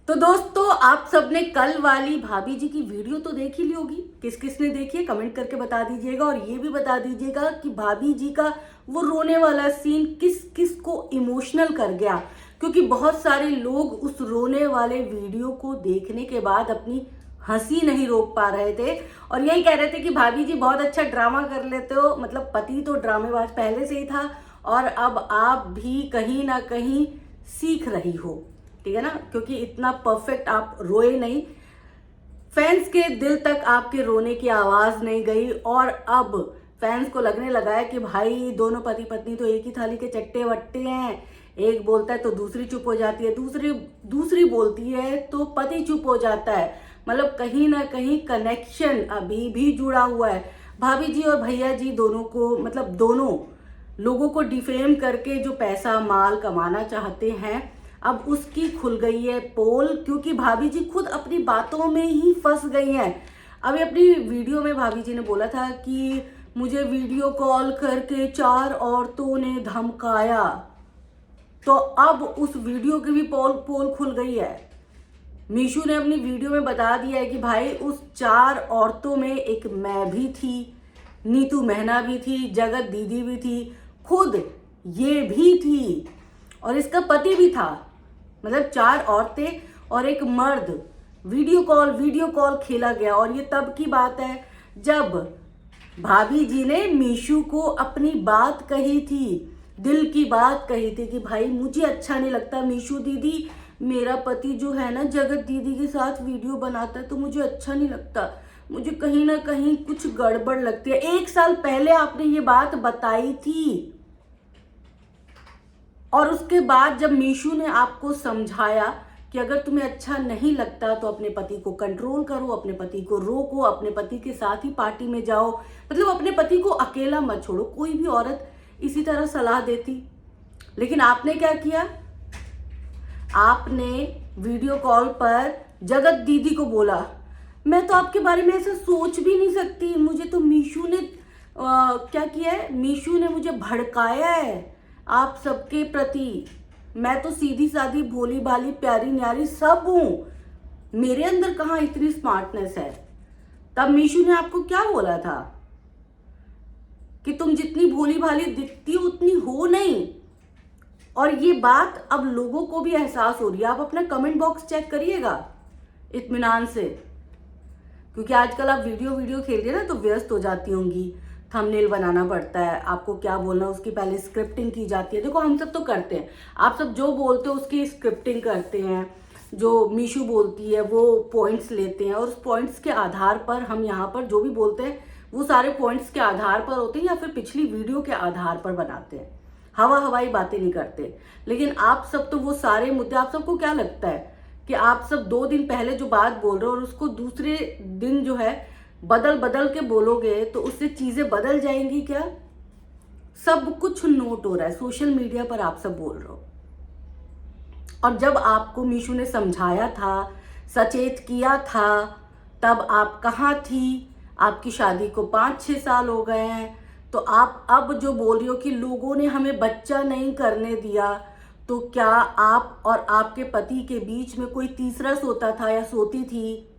तो दोस्तों, आप सबने कल वाली भाभी जी की वीडियो तो देख ही ली होगी। किस किस ने देखी है कमेंट करके बता दीजिएगा, और ये भी बता दीजिएगा कि भाभी जी का वो रोने वाला सीन किस किस को इमोशनल कर गया। क्योंकि बहुत सारे लोग उस रोने वाले वीडियो को देखने के बाद अपनी हंसी नहीं रोक पा रहे थे और यही कह रहे थे कि भाभी जी बहुत अच्छा ड्रामा कर लेते हो। मतलब पति तो ड्रामेबाज पहले से ही था और अब आप भी कहीं ना कहीं सीख रही हो, ठीक है ना, क्योंकि इतना परफेक्ट आप रोए नहीं, फैंस के दिल तक आपके रोने की आवाज नहीं गई। और अब फैंस को लगने लगा है कि भाई दोनों पति पत्नी तो एक ही थाली के चट्टे वट्टे हैं। एक बोलता है तो दूसरी चुप हो जाती है, दूसरी बोलती है तो पति चुप हो जाता है। मतलब कहीं ना कहीं कनेक्शन अभी भी जुड़ा हुआ है। भाभी जी और भैया जी दोनों को, मतलब दोनों लोगों को डिफेम करके जो पैसा माल कमाना चाहते हैं, अब उसकी खुल गई है पोल। क्योंकि भाभी जी खुद अपनी बातों में ही फंस गई हैं। अभी अपनी वीडियो में भाभी जी ने बोला था कि मुझे वीडियो कॉल करके 4 औरतों ने धमकाया, तो अब उस वीडियो की भी पोल खुल गई है। मीशू ने अपनी वीडियो में बता दिया है कि भाई उस 4 औरतों में एक मैं भी थी, नीतू महना भी थी, जगत दीदी भी थी, खुद ये भी थी और इसका पति भी था। मतलब 4 औरतें और एक मर्द, वीडियो कॉल खेला गया। और ये तब की बात है जब भाभी जी ने मीशू को अपनी बात कही थी, दिल की बात कही थी कि भाई मुझे अच्छा नहीं लगता मीशू दीदी, मेरा पति जो है ना जगत दीदी के साथ वीडियो बनाता है तो मुझे अच्छा नहीं लगता, मुझे कहीं ना कहीं कुछ गड़बड़ लगती है। 1 साल पहले आपने ये बात बताई थी और उसके बाद जब मीशू ने आपको समझाया कि अगर तुम्हें अच्छा नहीं लगता तो अपने पति को कंट्रोल करो, अपने पति को रोको, अपने पति के साथ ही पार्टी में जाओ, मतलब अपने पति को अकेला मत छोड़ो। कोई भी औरत इसी तरह सलाह देती, लेकिन आपने क्या किया, आपने वीडियो कॉल पर जगत दीदी को बोला मैं तो आपके बारे में ऐसा सोच भी नहीं सकती, मुझे तो मीशू ने क्या किया है, मीशू ने मुझे भड़काया है आप सबके प्रति, मैं तो सीधी सादी भोली भाली प्यारी न्यारी सब हूं, मेरे अंदर कहाँ इतनी स्मार्टनेस है। तब मीशू ने आपको क्या बोला था कि तुम जितनी भोली भाली दिखती हो उतनी हो नहीं। और ये बात अब लोगों को भी एहसास हो रही है। आप अपना कमेंट बॉक्स चेक करिएगा इत्मीनान से, क्योंकि आजकल आप वीडियो खेल रही है ना तो व्यस्त हो जाती होंगी, थंबनेल बनाना पड़ता है, आपको क्या बोलना उसकी पहले स्क्रिप्टिंग की जाती है। देखो हम सब तो करते हैं, आप सब जो बोलते हो उसकी स्क्रिप्टिंग करते हैं, जो मीशू बोलती है वो पॉइंट्स लेते हैं और उस पॉइंट्स के आधार पर हम यहाँ पर जो भी बोलते हैं वो सारे पॉइंट्स के आधार पर होते हैं या फिर पिछली वीडियो के आधार पर बनाते हैं, हवाई बातें नहीं करते। लेकिन आप सब तो वो सारे मुद्दे, आप सबको क्या लगता है कि आप सब 2 दिन पहले जो बात बोल रहे हो और उसको दूसरे दिन जो है बदल के बोलोगे तो उससे चीजें बदल जाएंगी क्या? सब कुछ नोट हो रहा है, सोशल मीडिया पर आप सब बोल रहे हो। और जब आपको मीशू ने समझाया था, सचेत किया था, तब आप कहाँ थी? आपकी शादी को 5-6 साल हो गए हैं, तो आप अब जो बोल रही हो कि लोगों ने हमें बच्चा नहीं करने दिया, तो क्या आप और आपके पति के बीच में कोई तीसरा सोता था या सोती थी?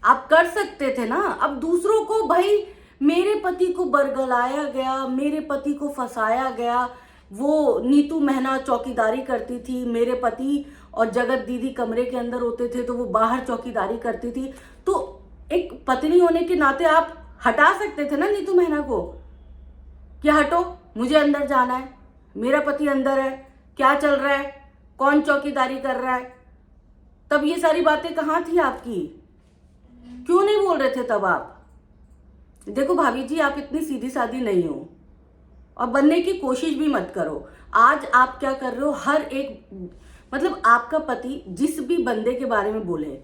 आप कर सकते थे ना। अब दूसरों को, भाई मेरे पति को बरगलाया गया, मेरे पति को फंसाया गया, वो नीतू महना चौकीदारी करती थी, मेरे पति और जगत दीदी कमरे के अंदर होते थे तो वो बाहर चौकीदारी करती थी, तो एक पत्नी होने के नाते आप हटा सकते थे ना नीतू महना को कि हटो, मुझे अंदर जाना है, मेरा पति अंदर है, क्या चल रहा है, कौन चौकीदारी कर रहा है। तब ये सारी बातें कहाँ थी आपकी? क्यों नहीं बोल रहे थे तब आप? देखो भाभी जी, आप इतनी सीधी सादी नहीं हो और बनने की कोशिश भी मत करो। आज आप क्या कर रहे हो, हर एक, मतलब आपका पति जिस भी बंदे के बारे में बोले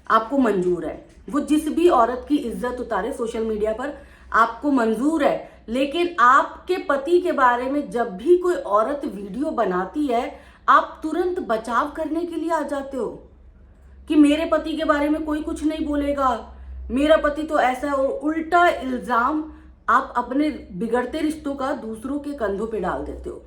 आपको मंजूर है, वो जिस भी औरत की इज्जत उतारे सोशल मीडिया पर आपको मंजूर है, लेकिन आपके पति के बारे में जब भी कोई औरत वीडियो बनाती है आप तुरंत बचाव करने के लिए आ जाते हो कि मेरे पति के बारे में कोई कुछ नहीं बोलेगा, मेरा पति तो ऐसा है। और उल्टा इल्जाम आप अपने बिगड़ते रिश्तों का दूसरों के कंधों पे डाल देते हो।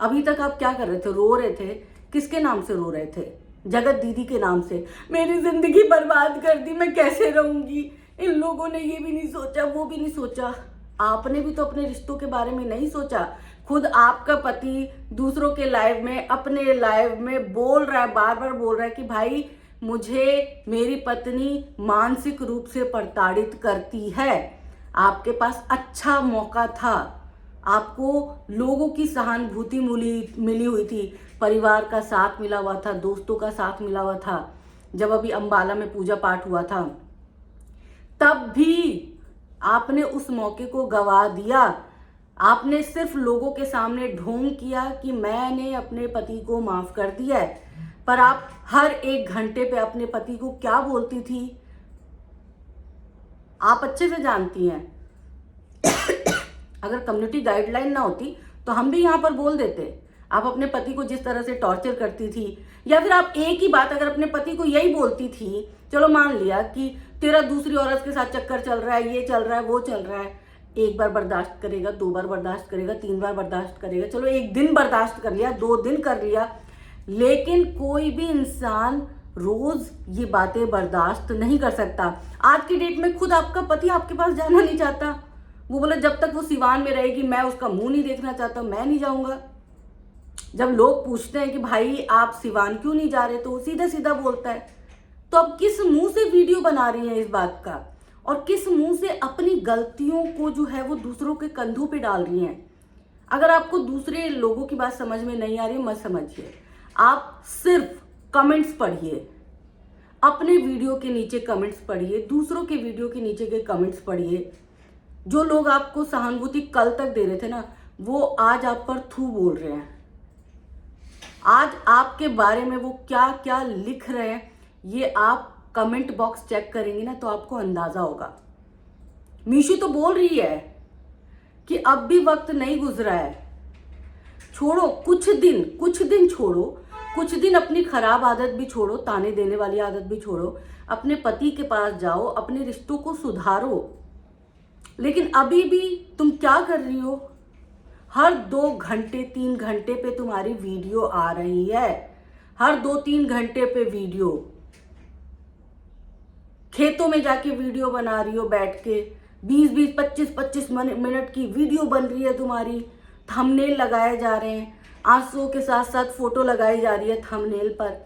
अभी तक आप क्या कर रहे थे? रो रहे थे। किसके नाम से रो रहे थे? जगत दीदी के नाम से। मेरी जिंदगी बर्बाद कर दी, मैं कैसे रहूंगी। इन लोगों ने ये भी नहीं सोचा, वो भी नहीं सोचा। आपने भी तो अपने रिश्तों के बारे में नहीं सोचा। खुद आपका पति दूसरों के लाइव में, अपने लाइव में बोल रहा है, बार बार बोल रहा है कि भाई मुझे मेरी पत्नी मानसिक रूप से प्रताड़ित करती है। आपके पास अच्छा मौका था, आपको लोगों की सहानुभूति मिली हुई थी, परिवार का साथ मिला हुआ था, दोस्तों का साथ मिला हुआ था। जब अभी अंबाला में पूजा पाठ हुआ था तब भी आपने उस मौके को गवा दिया। आपने सिर्फ लोगों के सामने ढोंग किया कि मैंने अपने पति को माफ कर दिया है, पर आप हर एक घंटे पे अपने पति को क्या बोलती थी आप अच्छे से जानती हैं। अगर कम्युनिटी गाइडलाइन ना होती तो हम भी यहाँ पर बोल देते। आप अपने पति को जिस तरह से टॉर्चर करती थी, या फिर आप एक ही बात अगर अपने पति को यही बोलती थी, चलो मान लिया कि तेरा दूसरी औरत के साथ चक्कर चल रहा है, ये चल रहा है, वो चल रहा है, एक बार बर्दाश्त करेगा, 2 बार बर्दाश्त करेगा, 3 बार बर्दाश्त करेगा, चलो 1 दिन बर्दाश्त कर लिया, 2 दिन कर लिया, लेकिन कोई भी इंसान रोज ये बातें बर्दाश्त नहीं कर सकता। आज की डेट में खुद आपका पति आपके पास जाना नहीं चाहता। वो बोला जब तक वो सिवान में रहेगी मैं उसका मुंह नहीं देखना चाहता, मैं नहीं जाऊंगा। जब लोग पूछते हैं कि भाई आप सिवान क्यों नहीं जा रहे, तो वो सीधा सीधा बोलता है। तो अब किस मुंह से वीडियो बना रही हैं इस बात का, और किस मुंह से अपनी गलतियों को जो है वो दूसरों के कंधों पे डाल रही हैं। अगर आपको दूसरे लोगों की बात समझ में नहीं आ रही मत समझिए, आप सिर्फ कमेंट्स पढ़िए, अपने वीडियो के नीचे कमेंट्स पढ़िए, दूसरों के वीडियो के नीचे के कमेंट्स पढ़िए। जो लोग आपको सहानुभूति कल तक दे रहे थे ना, वो आज आप पर थू बोल रहे हैं। आज आपके बारे में वो क्या क्या लिख रहे हैं, ये आप कमेंट बॉक्स चेक करेंगे ना तो आपको अंदाजा होगा। मीशू तो बोल रही है कि अब भी वक्त नहीं गुजरा है, छोड़ो कुछ दिन छोड़ो, कुछ दिन अपनी खराब आदत भी छोड़ो, ताने देने वाली आदत भी छोड़ो, अपने पति के पास जाओ, अपने रिश्तों को सुधारो। लेकिन अभी भी तुम क्या कर रही हो, हर 2 घंटे 3 घंटे पे तुम्हारी वीडियो आ रही है, हर 2-3 घंटे पे वीडियो। खेतों में जाके वीडियो बना रही हो बैठ के, 20-20 25-25 मिनट की वीडियो बन रही है तुम्हारी, थंबनेल लगाए जा रहे हैं, आंसुओं के साथ साथ फोटो लगाई जा रही है थंबनेल पर।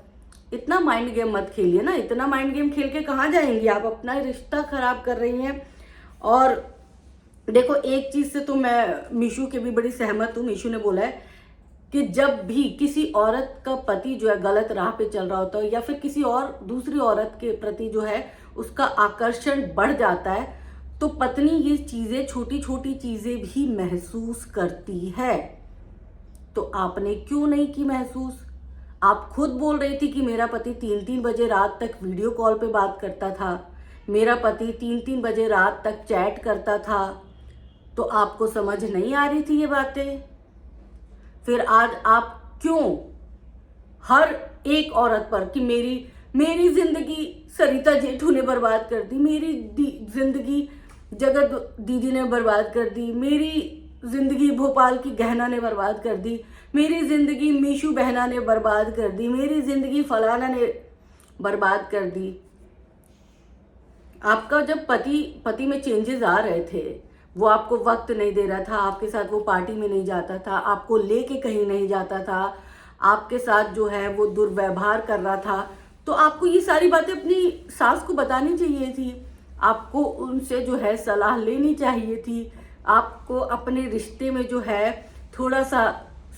इतना माइंड गेम मत खेलिए ना, इतना माइंड गेम खेल के कहाँ जाएंगी आप, अपना रिश्ता खराब कर रही हैं। और देखो एक चीज से तो मैं मीशू के भी बड़ी सहमत हूँ। मीशू ने बोला है कि जब भी किसी औरत का पति जो है गलत राह पे चल रहा होता है, या फिर किसी और दूसरी औरत के प्रति जो है उसका आकर्षण बढ़ जाता है, तो पत्नी ये चीजें, छोटी छोटी चीजें भी महसूस करती है। तो आपने क्यों नहीं की महसूस? आप खुद बोल रही थी कि मेरा पति 3-3 बजे रात तक वीडियो कॉल पे बात करता था, मेरा पति 3-3 बजे रात तक चैट करता था, तो आपको समझ नहीं आ रही थी ये बातें? फिर आज आप क्यों हर एक औरत पर कि मेरी जिंदगी सरिता जेठू ने बर्बाद कर दी, मेरी जिंदगी जगत दीदी ने बर्बाद कर दी, मेरी जिंदगी भोपाल की गहना ने बर्बाद कर दी, मेरी जिंदगी मीशू बहना ने बर्बाद कर दी, मेरी जिंदगी फलाना ने बर्बाद कर दी। आपका जब पति में चेंजेस आ रहे थे, वो आपको वक्त नहीं दे रहा था, आपके साथ वो पार्टी में नहीं जाता था, आपको लेके कहीं नहीं जाता था, आपके साथ जो है वो दुर्व्यवहार कर रहा था, तो आपको ये सारी बातें अपनी सास को बतानी चाहिए थी, आपको उनसे जो है सलाह लेनी चाहिए थी, आपको अपने रिश्ते में जो है थोड़ा सा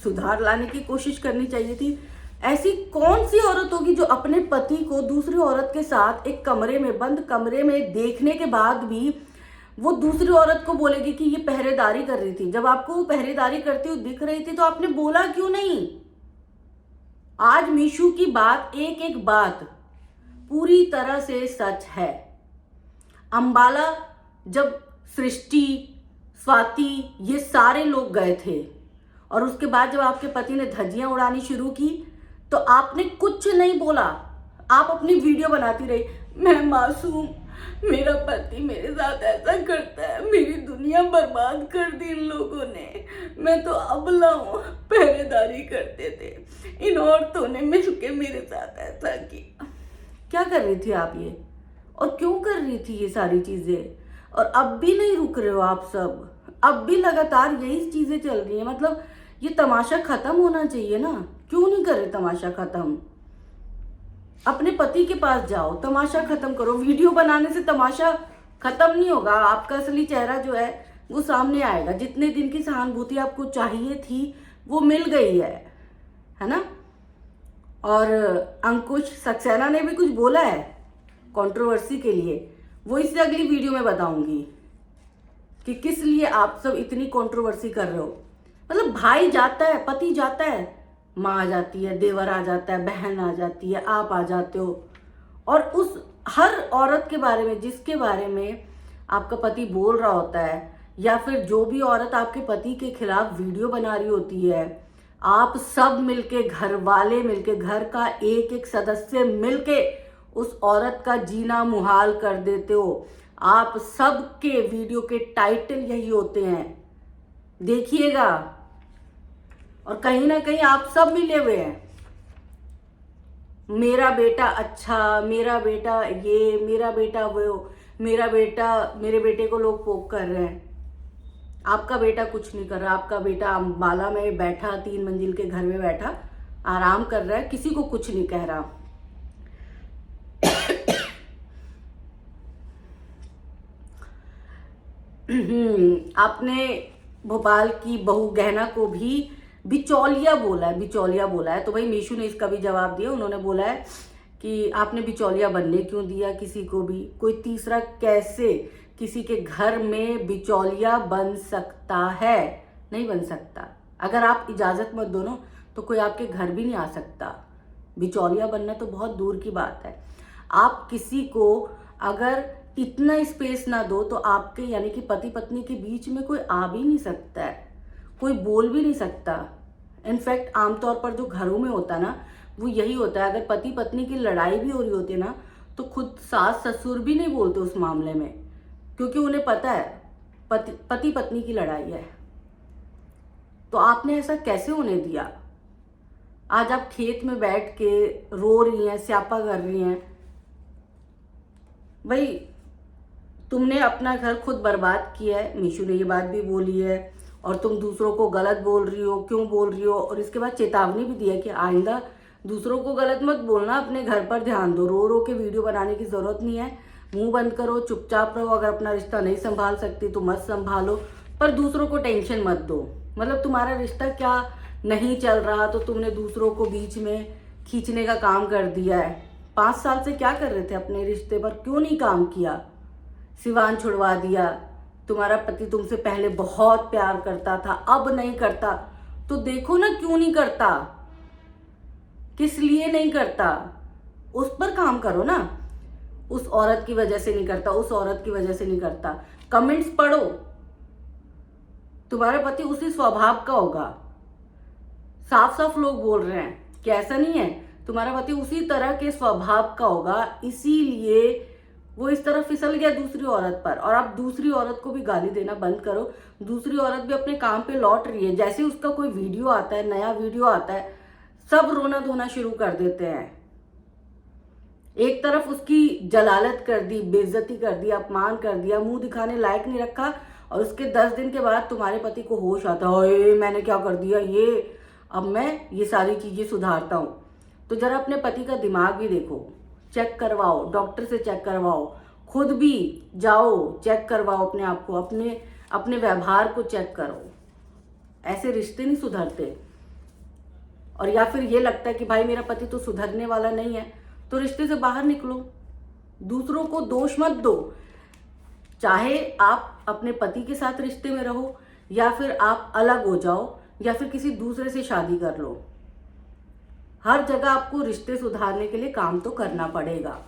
सुधार लाने की कोशिश करनी चाहिए थी। ऐसी कौन सी औरत होगी जो अपने पति को दूसरी औरत के साथ एक कमरे में, बंद कमरे में देखने के बाद भी वो दूसरी औरत को बोलेगी कि ये पहरेदारी कर रही थी? जब आपको वो पहरेदारी करती हुई दिख रही थी तो आपने बोला क्यों नहीं? आज मीशू की बात, एक एक बात पूरी तरह से सच है। अंबाला जब सृष्टि, स्वाति, ये सारे लोग गए थे और उसके बाद जब आपके पति ने धज्जियां उड़ानी शुरू की तो आपने कुछ नहीं बोला, आप अपनी वीडियो बनाती रही, मैं मासूम, मेरा पति मेरे साथ ऐसा करता है, मेरी दुनिया बर्बाद कर दी इन लोगों ने। मैं तो अबला हूँ, पहरेदारी करते थे, इन औरतों ने मिलके मेरे साथ ऐसा किया। क्या कर रही थी आप ये, और क्यों कर रही थी ये सारी चीजें? और अब भी नहीं रुक रहे हो आप सब, अब भी लगातार यही चीजें चल रही है। मतलब ये तमाशा खत्म होना चाहिए ना, क्यों नहीं कर रहे तमाशा खत्म? अपने पति के पास जाओ, तमाशा खत्म करो। वीडियो बनाने से तमाशा खत्म नहीं होगा, आपका असली चेहरा जो है वो सामने आएगा। जितने दिन की सहानुभूति आपको चाहिए थी वो मिल गई है ना। और अंकुश सक्सेना ने भी कुछ बोला है कंट्रोवर्सी के लिए, वो इससे अगली वीडियो में बताऊंगी कि किस लिए आप सब इतनी कंट्रोवर्सी कर रहे हो। मतलब भाई जाता है, पति जाता है, माँ आ जाती है, देवर आ जाता है, बहन आ जाती है, आप आ जाते हो, और उस हर औरत के बारे में जिसके बारे में आपका पति बोल रहा होता है, या फिर जो भी औरत आपके पति के खिलाफ वीडियो बना रही होती है, आप सब मिलके, घर वाले मिलके, घर का एक एक सदस्य मिलके उस औरत का जीना मुहाल कर देते हो। आप सब के वीडियो के टाइटल यही होते हैं, देखिएगा। और कहीं ना कहीं आप सब मिले हुए हैं, मेरा बेटा अच्छा, मेरा बेटा ये, मेरा बेटा वो, मेरा बेटा, मेरे बेटे को लोग पोक कर रहे हैं। आपका बेटा कुछ नहीं कर रहा, आपका बेटा अम्बाला में बैठा, 3 मंजिल के घर में बैठा आराम कर रहा है, किसी को कुछ नहीं कह रहा। आपने भोपाल की बहू गहना को भी बिचौलिया बोला है, बिचौलिया बोला है। तो भाई मीशू ने इसका भी जवाब दिया। उन्होंने बोला है कि आपने बिचौलिया बनने क्यों दिया किसी को भी? कोई तीसरा कैसे किसी के घर में बिचौलिया बन सकता है? नहीं बन सकता। अगर आप इजाजत मत दो ना तो कोई आपके घर भी नहीं आ सकता। बिचौलिया बनना तो बहुत दूर की बात है। आप किसी को अगर इतना स्पेस ना दो तो आपके यानी कि पति पत्नी के बीच में कोई आ भी नहीं सकता है, कोई बोल भी नहीं सकता। इनफैक्ट आमतौर पर जो घरों में होता ना वो यही होता है। अगर पति पत्नी की लड़ाई भी हो रही होती है ना तो खुद सास ससुर भी नहीं बोलते उस मामले में, क्योंकि उन्हें पता है पति पत्नी की लड़ाई है। तो आपने ऐसा कैसे होने दिया? आज आप खेत में बैठ के रो रही हैं, स्यापा कर रही हैं। भाई तुमने अपना घर खुद बर्बाद किया है, मीशू ने ये बात भी बोली है, और तुम दूसरों को गलत बोल रही हो, क्यों बोल रही हो? और इसके बाद चेतावनी भी दी है कि आइंदा दूसरों को गलत मत बोलना, अपने घर पर ध्यान दो। रो रो के वीडियो बनाने की जरूरत नहीं है, मुंह बंद करो, चुपचाप रहो। अगर अपना रिश्ता नहीं संभाल सकती तो मत संभालो, पर दूसरों को टेंशन मत दो। मतलब तुम्हारा रिश्ता क्या नहीं चल रहा तो तुमने दूसरों को बीच में खींचने का काम कर दिया है। 5 साल से क्या कर रहे थे अपने रिश्ते पर? क्यों नहीं काम किया? सिवान छुड़वा दिया। तुम्हारा पति तुमसे पहले बहुत प्यार करता था, अब नहीं करता। तो देखो ना क्यों नहीं करता, किस लिए नहीं करता, उस पर काम करो ना। उस औरत की वजह से नहीं करता, उस औरत की वजह से नहीं करता। कमेंट्स पढ़ो, तुम्हारा पति उसी स्वभाव का होगा। साफ साफ लोग बोल रहे हैं कि ऐसा नहीं है, तुम्हारा पति उसी तरह के स्वभाव का होगा, इसीलिए वो इस तरह फिसल गया दूसरी औरत पर। और आप दूसरी औरत को भी गाली देना बंद करो। दूसरी औरत भी अपने काम पे लौट रही है, जैसे उसका कोई वीडियो आता है, नया वीडियो आता है, सब रोना धोना शुरू कर देते हैं। एक तरफ उसकी जलालत कर दी, बेइज्जती कर दी, अपमान कर दिया, मुंह दिखाने लायक नहीं रखा, और उसके 10 दिन के बाद तुम्हारे पति को होश आता है, मैंने क्या कर दिया, ये अब मैं ये सारी चीजें सुधारता हूं। तो जरा अपने पति का दिमाग भी देखो, चेक करवाओ, डॉक्टर से चेक करवाओ, खुद भी जाओ चेक करवाओ अपने आप को, अपने व्यवहार को चेक करो। ऐसे रिश्ते नहीं सुधरते। और या फिर ये लगता है कि भाई मेरा पति तो सुधरने वाला नहीं है, तो रिश्ते से बाहर निकलो, दूसरों को दोष मत दो। चाहे आप अपने पति के साथ रिश्ते में रहो, या फिर आप अलग हो जाओ, या फिर किसी दूसरे से शादी कर लो। हर जगह आपको रिश्ते सुधारने के लिए काम तो करना पड़ेगा।